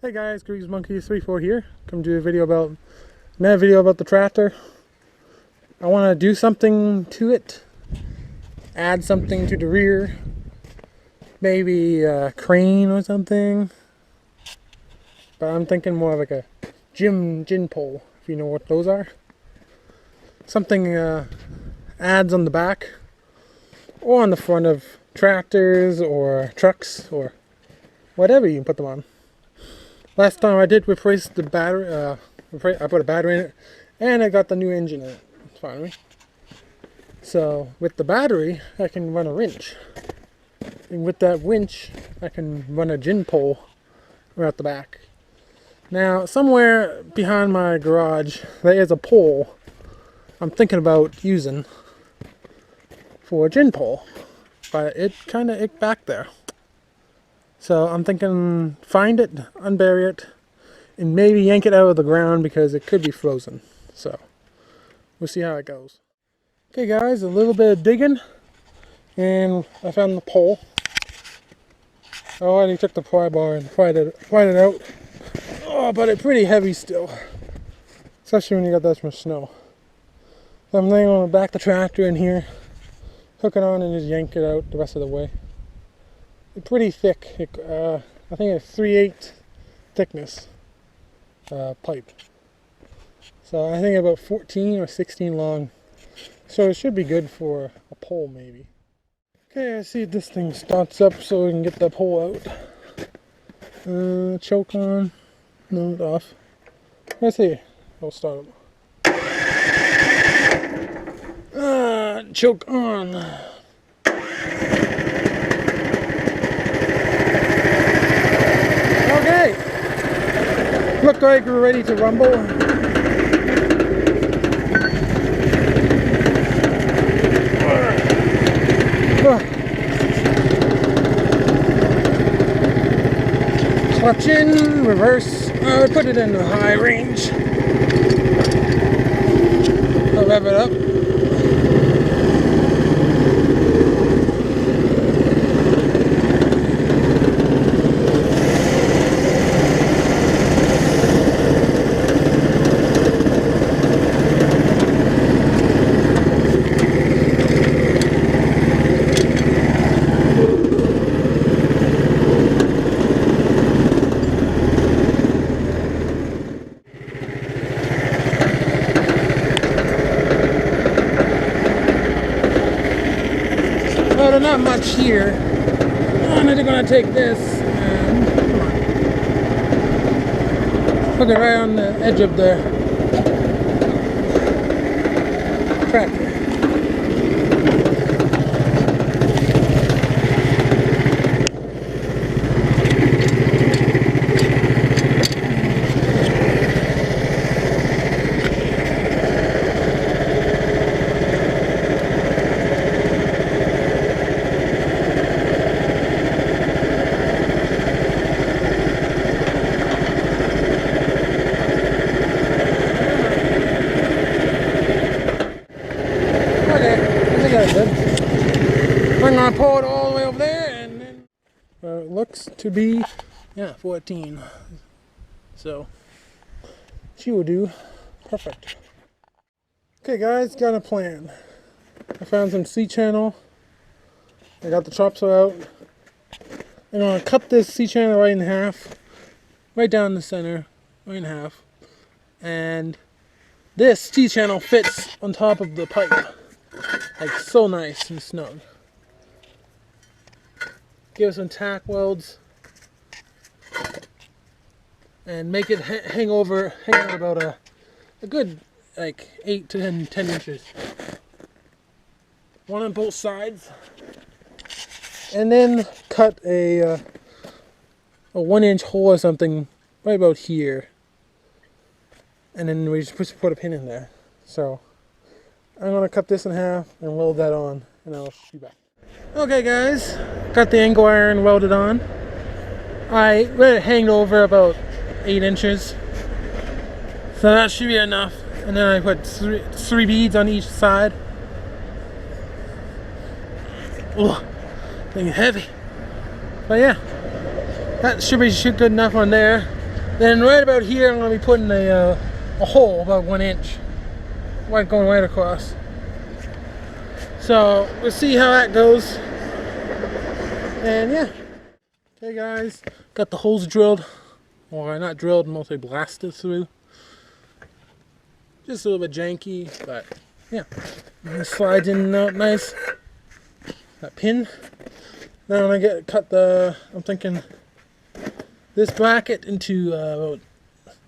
Hey guys, Grease Monkey 34 here. Come do another video about the tractor. I want to do something to it. Add something to the rear. Maybe a crane or something. But I'm thinking more of like a gin pole, if you know what those are. Something adds on the back or on the front of tractors or trucks or whatever you can put them on. Last time I did replace the battery, I put a battery in it, and I got the new engine in it, finally. So, with the battery, I can run a winch. And with that winch, I can run a gin pole right at the back. Now, somewhere behind my garage, there is a pole I'm thinking about using for a gin pole. But it kind of icked back there. So I'm thinking find it, unbury it, and maybe yank it out of the ground because it could be frozen. So we'll see how it goes. Okay guys, a little bit of digging and I found the pole. I already took the pry bar and pried it out. Oh, but it's pretty heavy still. Especially when you got that much snow. So I'm laying on the back of the tractor in here, hook it on and just yank it out the rest of the way. It's pretty thick. I think it's 3/8 thickness pipe. So I think about 14 or 16 long. So it should be good for a pole maybe. Okay, I see if this thing starts up so we can get the pole out. Choke on. No, it's off. Let's see. I'll start up. Choke on. Look like we're ready to rumble. Clutch in, reverse. Put it in the high range. I'll rev it up. Well, not much here. I'm just gonna take this and hook it right on the edge of the tractor. I'm gonna pull it all the way over there, and then it looks to be 14. So she will do perfect. Okay, guys, got a plan. I found some C-channel. I got the chop saw out. I'm gonna cut this C-channel right in half, right down the center, right in half, and this C-channel fits on top of the pipe. Like so nice and snug. Give it some tack welds and make it hang out about a good like 8 to 10 inches. One on both sides, and then cut a 1-inch hole or something right about here, and then we just put a pin in there. So I'm going to cut this in half and weld that on, and I'll be back. Okay guys, got the angle iron welded on. I let it hang over about 8 inches. So that should be enough. And then I put three beads on each side. Oh, thing heavy. But yeah, that should be good enough on there. Then right about here, I'm going to be putting a hole about 1 inch, right going right across. So we'll see how that goes. And yeah. Okay guys, got the holes drilled, or not drilled, mostly blasted through. Just a little bit janky, but yeah. And it slides in and out nice. That pin. Now I'm gonna I'm thinking this bracket into about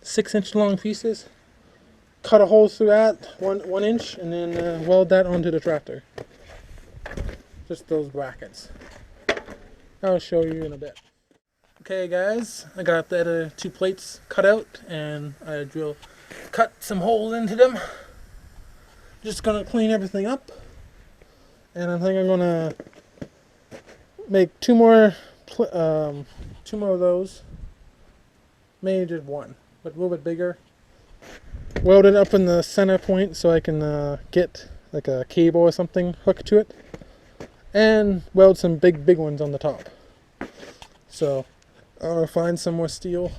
6-inch long pieces. Cut a hole through that, one inch, and then weld that onto the tractor. Just those brackets. I'll show you in a bit. Okay guys, I got the other 2 plates cut out, and I cut some holes into them. Just gonna clean everything up, and I think I'm gonna make 2 more of those. Maybe just 1, but a little bit bigger. Weld it up in the center point so I can get like a cable or something hooked to it, and weld some big ones on the top. So I'll find some more steel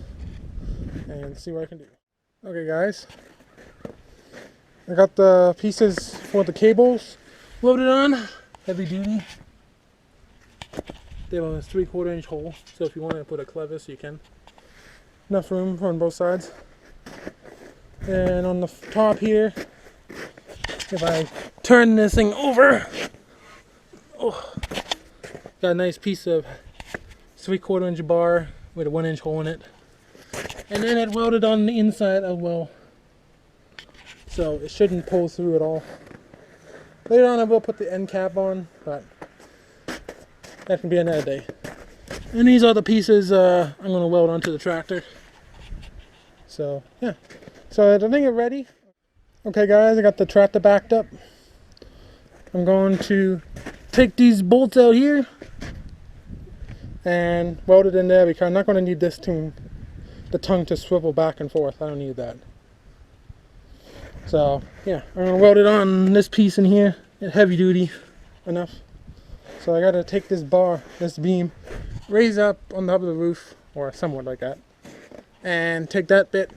and see what I can do. Okay guys, I got the pieces for the cables loaded on, heavy duty. They have a 3/4 inch hole, so if you want to put a clevis you can. Enough room on both sides. And on the top here, if I turn this thing over, oh, got a nice piece of 3/4 inch bar with a 1 inch hole in it. And then it welded on the inside as well. So it shouldn't pull through at all. Later on I will put the end cap on, but that can be another day. And these are the pieces I'm going to weld onto the tractor. So yeah. So I think it's ready. Okay guys, I got the tractor backed up. I'm going to take these bolts out here and weld it in there, because I'm not going to need the tongue to swivel back and forth. I don't need that. So yeah, I'm going to weld it on this piece in here. It's heavy duty enough. So I got to take this beam, raise up on the top of the roof, or somewhat like that, and take that bit,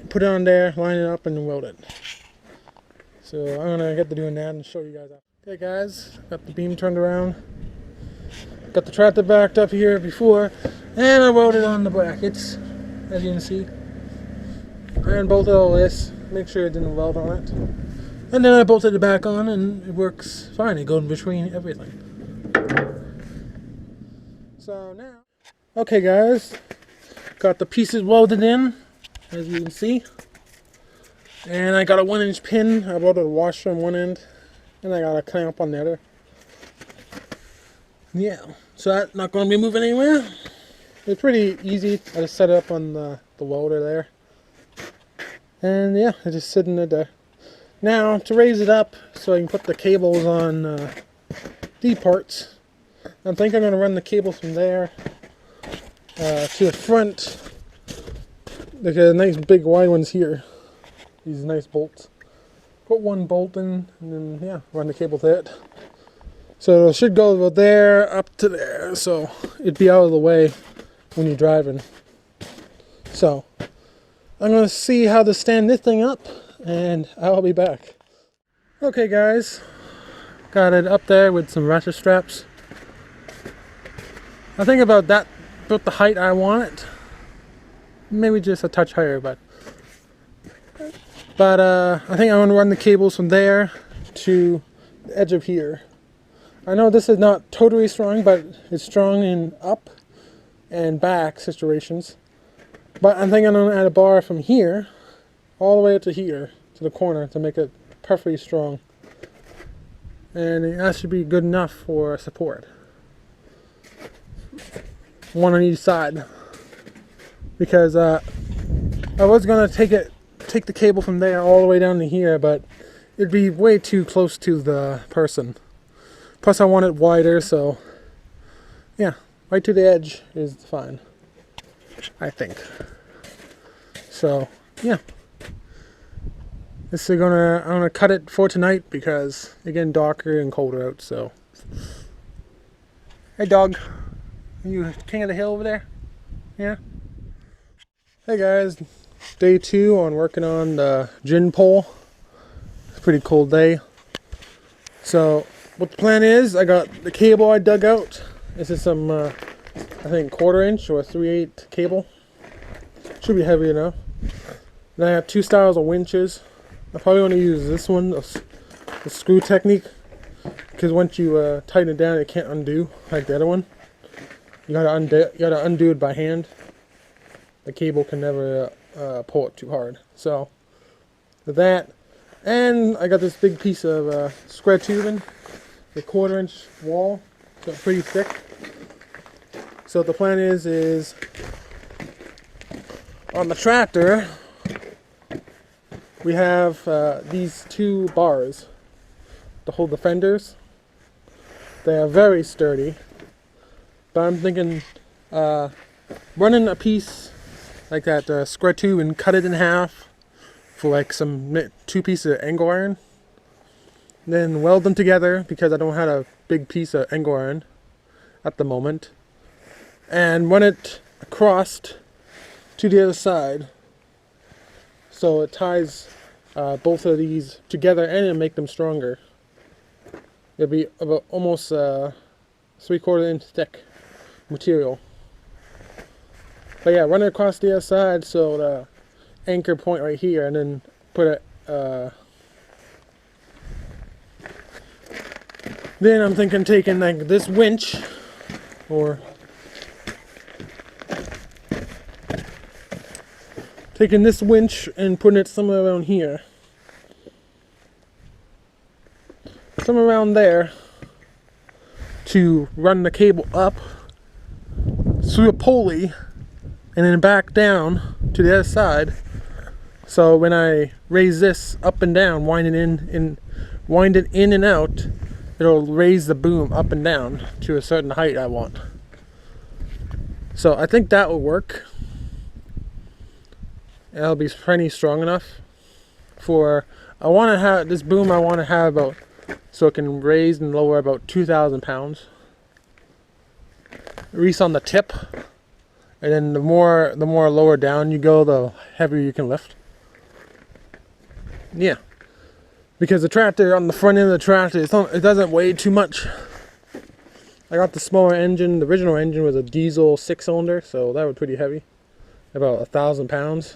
put it on there, line it up, and weld it. So I'm gonna get to doing that and show you guys. Okay guys, got the beam turned around, got the tractor backed up here before, and I welded on the brackets, as you can see. Iron bolted all this, make sure it didn't weld on it, and then I bolted it back on, and it works fine. It goes in between everything. So now, okay guys, got the pieces welded in, as you can see, and I got a 1 inch pin. I welded a washer on one end, and I got a clamp on the other. Yeah, so that's not going to be moving anywhere. It's pretty easy. I just set it up on the welder there, and yeah, I just sitting it there. Now to raise it up so I can put the cables on these parts, I think I'm going to run the cables from there to the front. Look at the nice big wide ones here. These nice bolts. Put 1 bolt in, and then yeah, run the cable to it. So it should go about there up to there, so it'd be out of the way when you're driving. So I'm gonna see how to stand this thing up, and I'll be back. Okay guys, got it up there with some ratchet straps. I think about the height I want it. Maybe just a touch higher, but I think I'm going to run the cables from there to the edge of here. I know this is not totally strong, but it's strong in up and back situations. But I think I'm going to add a bar from here all the way up to here, to the corner, to make it perfectly strong. And that should be good enough for support. 1 on each side. Because I was going to take the cable from there all the way down to here, but it'd be way too close to the person. Plus I want it wider, so yeah, right to the edge is fine, I think. So yeah, I'm gonna cut it for tonight because it's getting darker and colder out. So hey dog, are you king of the hill over there? Yeah. Hey guys, day 2 on working on the gin pole. It's a pretty cold day. So what the plan is, I got the cable I dug out. This is some, I think 1/4 inch or 3/8 cable. Should be heavy enough. Then I have 2 styles of winches. I probably want to use this one, the screw technique, because once you tighten it down, it can't undo like the other one. You gotta undo it by hand. The cable can never pull it too hard. So with that, and I got this big piece of square tubing, the 1/4 inch wall, so it's pretty thick. So the plan is on the tractor we have these 2 bars to hold the fenders. They are very sturdy, but I'm thinking running a piece like that square tube and cut it in half for like some 2 pieces of angle iron. Then weld them together because I don't have a big piece of angle iron at the moment. And run it across to the other side so it ties both of these together and it'll make them stronger. It'll be about almost 3/4 inch thick material. But yeah, run it across the other side so the anchor point right here, and then put it. Then I'm thinking taking like this winch, or taking this winch and putting it somewhere around here, somewhere around there, to run the cable up through a pulley and then back down to the other side. So when I raise this up and down, wind it in and out, it'll raise the boom up and down to a certain height I want. So I think that will work. It'll be plenty strong enough for. I want to have this boom. I want to have about, so it can raise and lower about 2,000 pounds. At least on the tip. And then the more lower down you go, the heavier you can lift. Yeah, because the tractor, on the front end of the tractor, it doesn't weigh too much. I got the smaller engine. The original engine was a diesel 6-cylinder, so that was pretty heavy, about 1,000 pounds.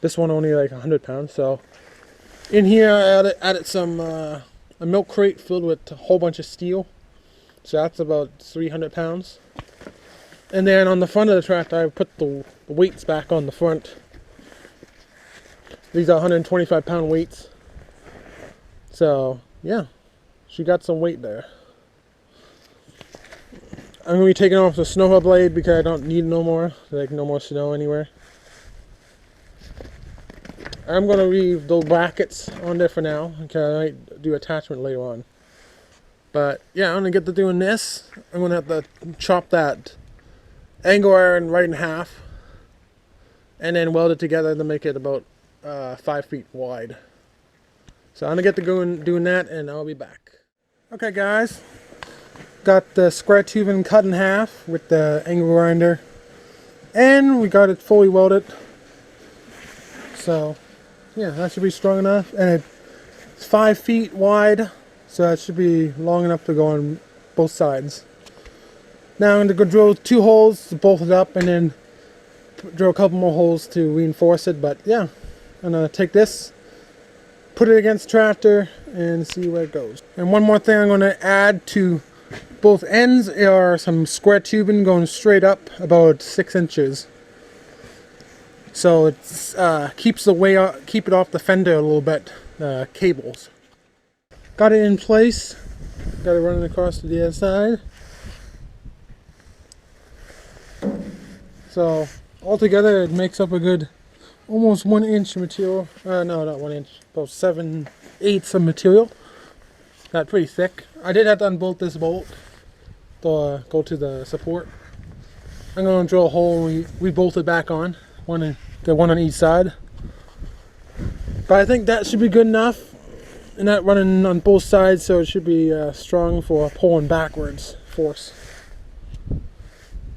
This one only like 100 pounds. So in here I added some a milk crate filled with a whole bunch of steel. So that's about 300 pounds. And then on the front of the tractor, I put the weights back on the front. These are 125 pound weights. So yeah, she got some weight there. I'm going to be taking off the snowplow blade because I don't need no more. Like no more snow anywhere. I'm going to leave those brackets on there for now, because I might do attachment later on. But yeah, I'm going to get to doing this. I'm going to have to chop that angle iron right in half and then weld it together to make it about 5 feet wide. So I'm going to get to going doing that, and I'll be back. Okay guys, got the square tubing cut in half with the angle grinder, and we got it fully welded. So yeah, that should be strong enough, and it's 5 feet wide, so that should be long enough to go on both sides. Now I'm going to go drill 2 holes to bolt it up, and then drill a couple more holes to reinforce it. But yeah, I'm going to take this, put it against the tractor, and see where it goes. And one more thing I'm going to add to both ends are some square tubing going straight up about 6 inches. So it keeps the weight, keep it off the fender a little bit, cables. Got it in place, got it running across to the other side. So altogether it makes up a good almost 1 inch material. No, not 1 inch, about 7/8 of material. Got pretty thick. I did have to unbolt this bolt to go to the support. I'm going to drill a hole and we bolt it back on. The one on each side. But I think that should be good enough. And that running on both sides, so it should be strong for pulling backwards force.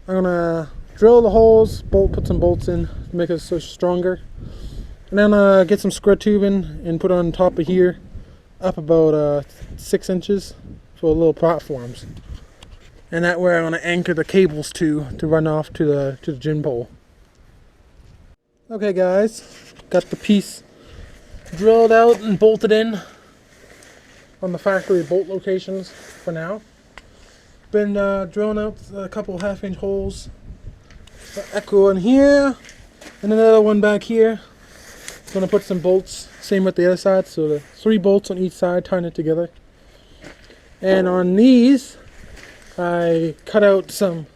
I'm gonna drill the holes, put some bolts in to make it so stronger, and then get some square tubing and put on top of here, up about 6 inches for little platforms. And that way I'm going to anchor the cables to run off to the gym pole. Okay guys, got the piece drilled out and bolted in on the factory bolt locations for now. Been drilling out a couple 1/2 inch holes. Echo in here and another one back here. Gonna put some bolts, same with the other side, so the 3 bolts on each side, tying it together. And on these I took out some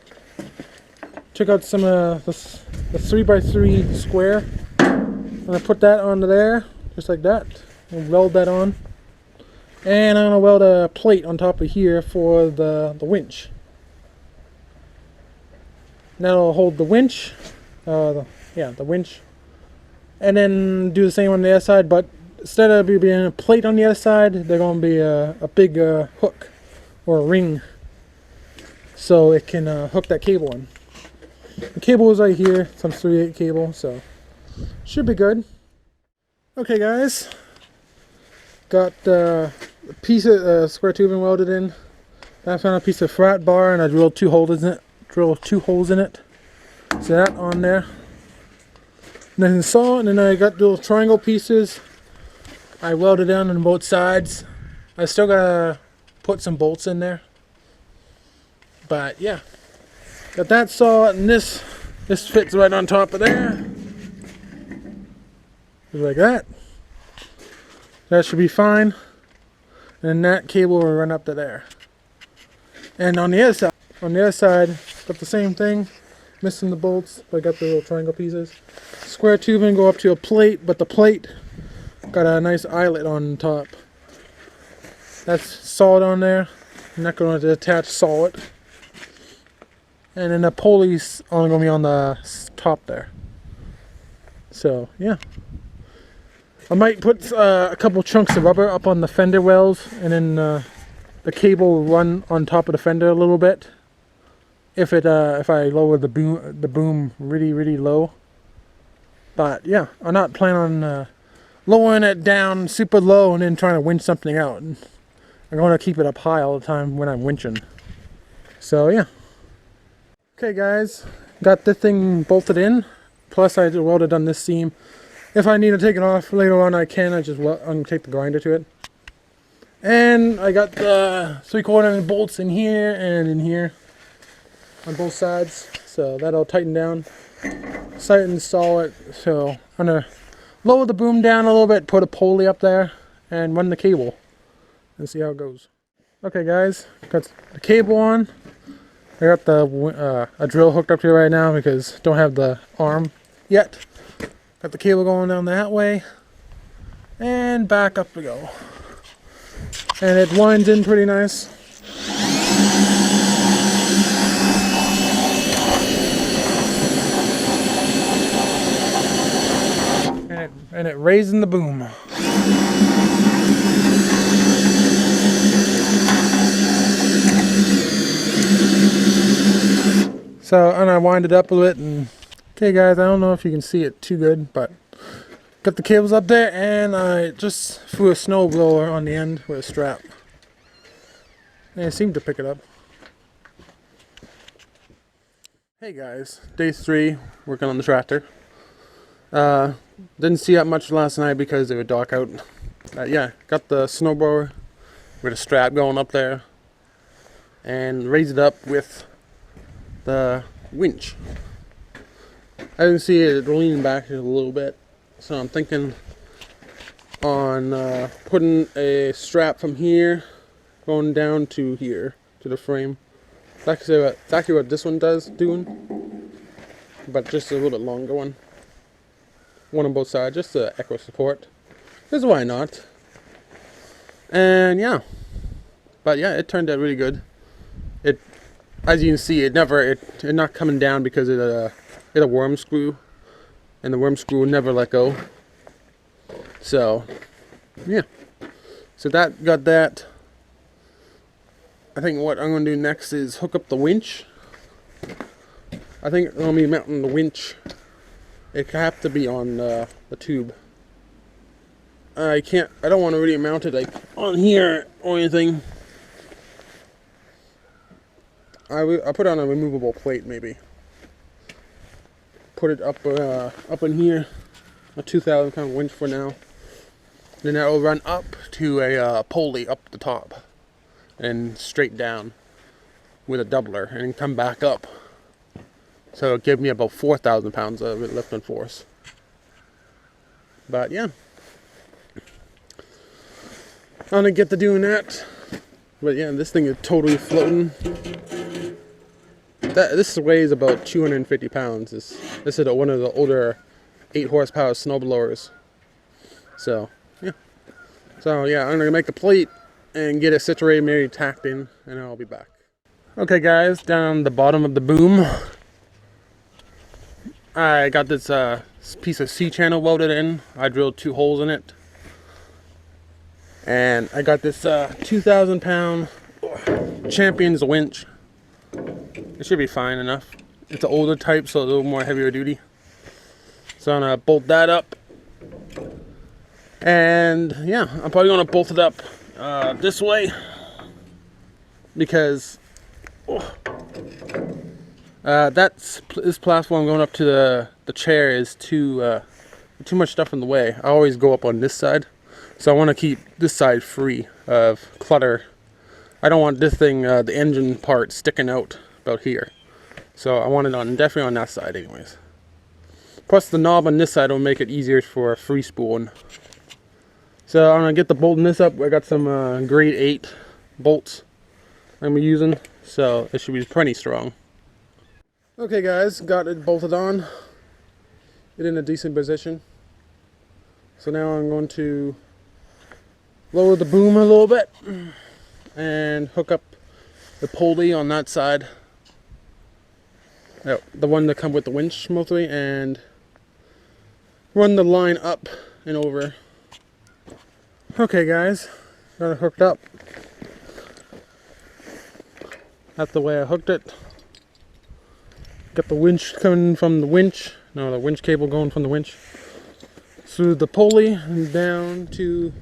of the 3x3 square, and I put that onto there just like that and weld that on. And I'm gonna weld a plate on top of here for the winch. That'll hold the winch, the winch, and then do the same on the other side. But instead of being a plate on the other side, they're gonna be a big hook or a ring, so it can hook that cable in. The cable is right here, some 3/8 cable, so should be good. Okay guys, got a piece of square tubing welded in. I found a piece of flat bar and I drilled 2 holes in it. So that on there. And then saw, and then I got little triangle pieces. I welded down on both sides. I still gotta put some bolts in there. But yeah, got that saw, and this fits right on top of there. Just like that. That should be fine. And that cable will run up to there. And on the other side, got the same thing. Missing the bolts, but I got the little triangle pieces. Square tubing go up to a plate, but the plate got a nice eyelet on top. That's solid on there. I'm not going to attach solid. And then the pulley's only going to be on the top there. So yeah, I might put a couple chunks of rubber up on the fender wells, and then the cable will run on top of the fender a little bit. If I lower the boom really low. But yeah, I'm not planning on lowering it down super low and then trying to winch something out. I'm going to keep it up high all the time when I'm winching. So yeah. Okay guys, got this thing bolted in. Plus I welded on this seam. If I need to take it off later on, I can. I'm gonna take the grinder to it. And I got the 3/4 inch bolts in here and in here on both sides. So that'll tighten down. Tighten solid. So I'm gonna lower the boom down a little bit, put a pulley up there, and run the cable and see how it goes. Okay guys, got the cable on. I got a drill hooked up here right now because don't have the arm yet. Got the cable going down that way, and back up we go. And it winds in pretty nice. And it raising the boom. So, and I wind it up a bit, and okay guys, I don't know if you can see it too good, but got the cables up there, and I just threw a snow blower on the end with a strap. And it seemed to pick it up. Hey guys, day 3, working on the tractor. Didn't see that much last night because it was dark out. Yeah, got the snow blower with a strap going up there, and raised it up with the winch. I didn't see it leaning back a little bit, so I'm thinking on putting a strap from here going down to here to the frame. That's exactly what this one doing, but just a little bit longer one. One on both sides, just the echo support. Because why not? And yeah, but yeah, it turned out really good. It, as you can see, it not coming down because it a worm screw, and the worm screw will never let go. So yeah, so that got that. I think what I'm going to do next is hook up the winch I think I'll be mounting the winch. It have to be on the tube. I don't want to really mount it like on here or anything. I'll put on a removable plate maybe. Put it up in here. A 2,000 pound winch for now. Then that will run up to a pulley up the top and straight down with a doubler and then come back up. So it'll give me about 4,000 pounds of lifting force. But yeah, I'm gonna get to doing that. But yeah, this thing is totally floating. This weighs about 250 pounds. This is one of the older 8 horsepower snowblowers. So yeah, I'm gonna make the plate and get it situated, maybe tacked in, and I'll be back. Okay guys, down the bottom of the boom, I got this piece of C-channel welded in. I drilled 2 holes in it. And I got this 2,000 pound Champion's winch. It should be fine enough. It's an older type, so a little more heavier duty. So I'm gonna bolt that up. And yeah, I'm probably gonna bolt it up this way because this platform going up to the chair is too much stuff in the way. I always go up on this side, so I want to keep this side free of clutter. I don't want this thing, the engine part, sticking out about here. So I want it definitely on that side anyways. Plus the knob on this side will make it easier for free spooling. So I'm gonna get the bolting this up. I got some grade 8 bolts I'm using, so it should be pretty strong. Okay guys, got it bolted on. It in a decent position. So now I'm going to lower the boom a little bit and hook up the pulley on that side. The one that comes with the winch mostly, and run the line up and over. Okay guys, got it hooked up. That's the way I hooked it. Got the winch coming from the winch. No, the winch cable going from the winch through the pulley and down to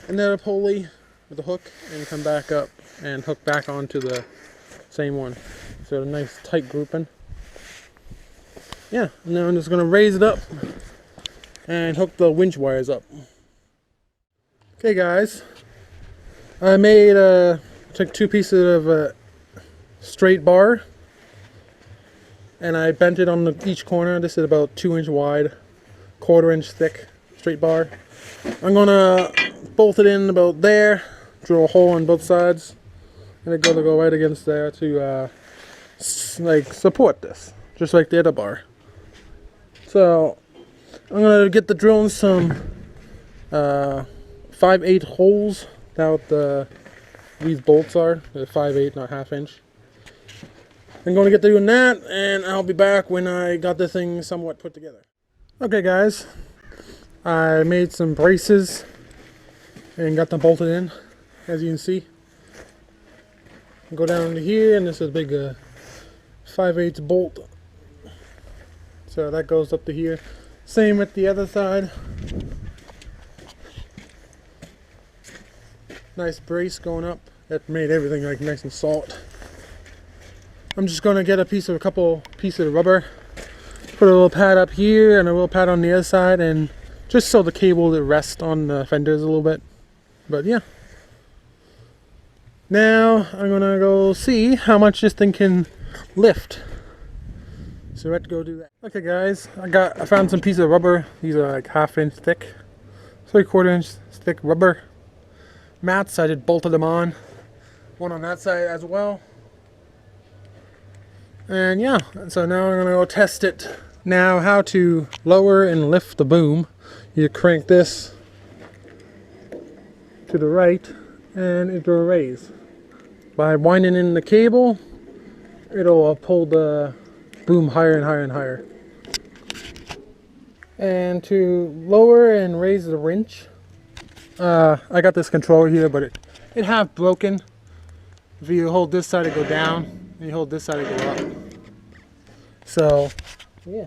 another pulley with a hook, and come back up and hook back onto the same one. So a nice tight grouping. Yeah, now I'm just gonna raise it up and hook the winch wires up. Okay guys, I took 2 pieces of straight bar and I bent it on each corner. This is about 2-inch wide, 1/4 inch thick straight bar. I'm gonna bolt it in about there, drill a hole on both sides, and it's gonna go right against there to like support this, just like the other bar. So I'm gonna get the drilling some 5/8 holes that these bolts are. They're 5/8, not 1/2 inch. I'm going to get doing that, and I'll be back when I got this thing somewhat put together. Okay guys, I made some braces and got them bolted in, as you can see. Go down to here, and this is a big 5/8 bolt. So that goes up to here. Same with the other side. Nice brace going up. That made everything like nice and salt. I'm just going to get a couple pieces of rubber, put a little pad up here and a little pad on the other side, and just so the cable will rest on the fenders a little bit. But yeah. Now I'm going to go see how much this thing can lift. So let's go do that. Okay guys, I found some pieces of rubber. These are like 1/2 inch thick, 3/4 inch thick rubber mats. I just bolted them on. One on that side as well. And yeah, so now I'm gonna go test it. Now how to lower and lift the boom. You crank this to the right and it will raise. By winding in the cable, it'll pull the boom higher and higher and higher. And to lower and raise the winch, I got this controller here, but it half broken. If you hold this side, it go down, and you hold this side, it go up. So, yeah.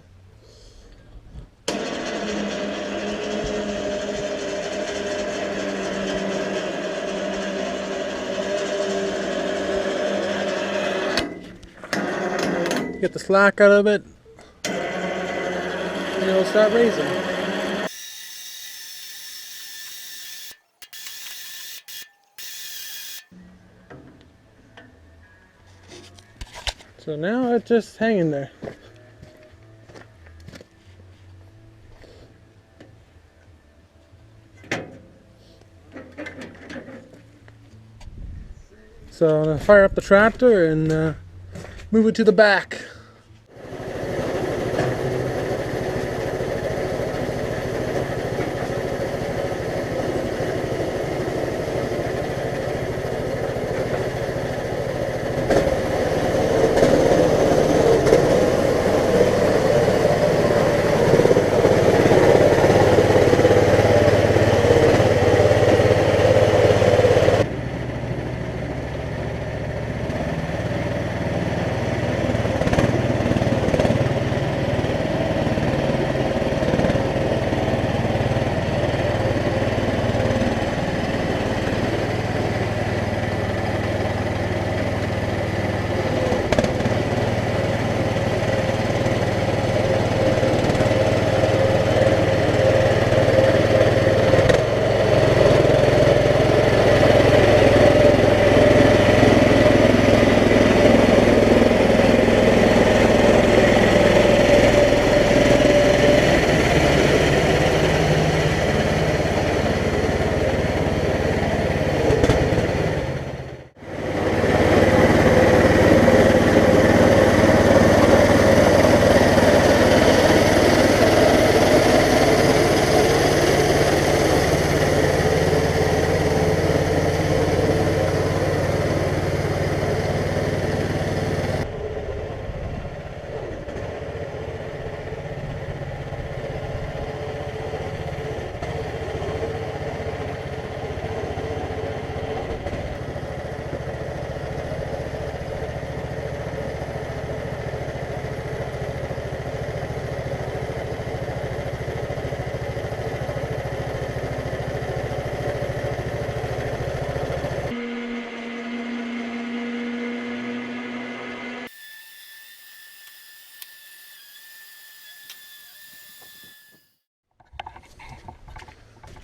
Get the slack out of it, and it'll start raising. So now it's just hanging there. So I'm gonna fire up the tractor and move it to the back.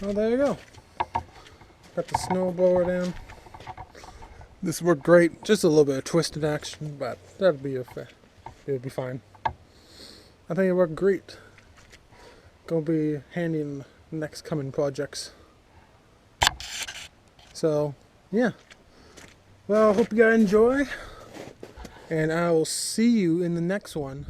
Oh, there you go. Got the snowblower down. This worked great. Just a little bit of twisted action, but that'd be okay. It'd be fine. I think it worked great. Gonna be handy in the next coming projects. So, yeah. Well, I hope you guys enjoy, and I will see you in the next one.